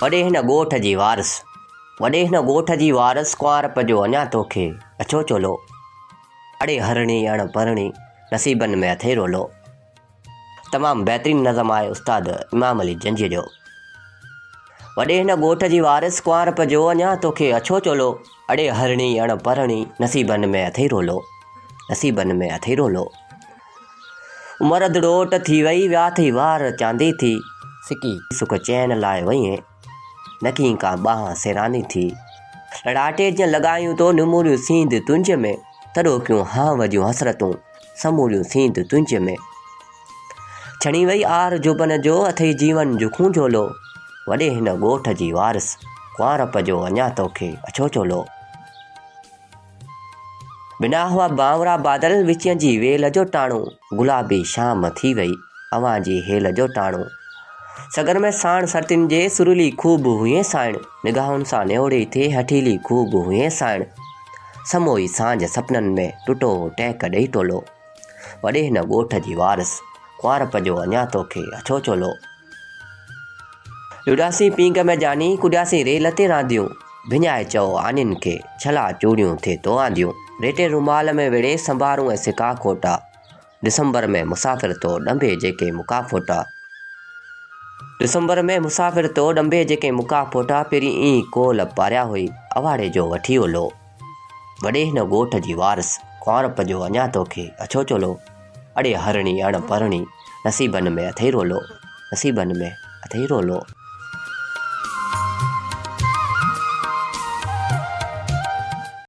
वॾे हिन ॻोठ जी वारस, वॾे हिन ॻोठ जी वारस कुंवारप जो अञा तोखे अछो चोलो। अड़े हरणी अण परणी नसीबनि में अथई रोलो। तमामु बहितरीनु नज़म आहे उस्ताद इमाम अली जंजीअ जो। वॾे हिन ॻोठ जी वारस कुंवारप जो अञा तोखे अछो चोलो। अड़े हरणी अण परणी नसीबनि में अथई रोलो, नसीबनि में अथई रोलो। उमिरि दड़ोट थी वई विया थी वार चांदी थी, सिकी सुख चैन लाइ वईं नकी का बाह सैरानी थी। लड़ाटे जीअं लॻायूं तो निमूरियूं सींद तुंज में, तॾो क्यों हाँ वजियूं हसरतूं समूरियूं सींद तुंज में। छणी वई आर जुबन जो अथई जीवन जुखूं झोलो। वॾे हिन ॻोठ जी वारस कुंवारप जो अञा तोखे अछो चोलो। बिना हुआ बावरा बादल विचीअ जी वेल जो टाणो, गुलाबी शाम थी वई अवां जी हेल जो टाणो। सगर में साण सरतिन जे सुरीली खूब हुए साइण, निगाहुनि सां नेवड़ी थे हठीली खूब हुए साइण। समोई सांझ सपननि में टुटो टहक ॾेई टोलो। वॾे हिन ॻोठ जी वारस कुंवारप जो अञा तोखे अछो चोलो। लुॾासी पींग में जानी कुॾियासीं रेल ते रांदियूं, भिञाए चओ आनिन खे छला चूड़ियूं थे तो आंदियूं। रेटे रुमाल में विड़े संभारूं ऐं सिका खोटा, दिसंबर में मुसाफ़िर तो ॾंभे जेके मुका फोटा। दिसंबर में मुसाफ़िर तो ॾंभे जेके मुका फोटा, पहिरीं ई कोल पारिया हुई अवाड़े जो वठी ओलो। वॾे हिन ॻोठ जी वारस कुंवारप जो अञा तोखे अछो चोलो। अड़े हरणी अण परणी नसीबनि में अथई रोलो, नसीबनि में अथई रोलो।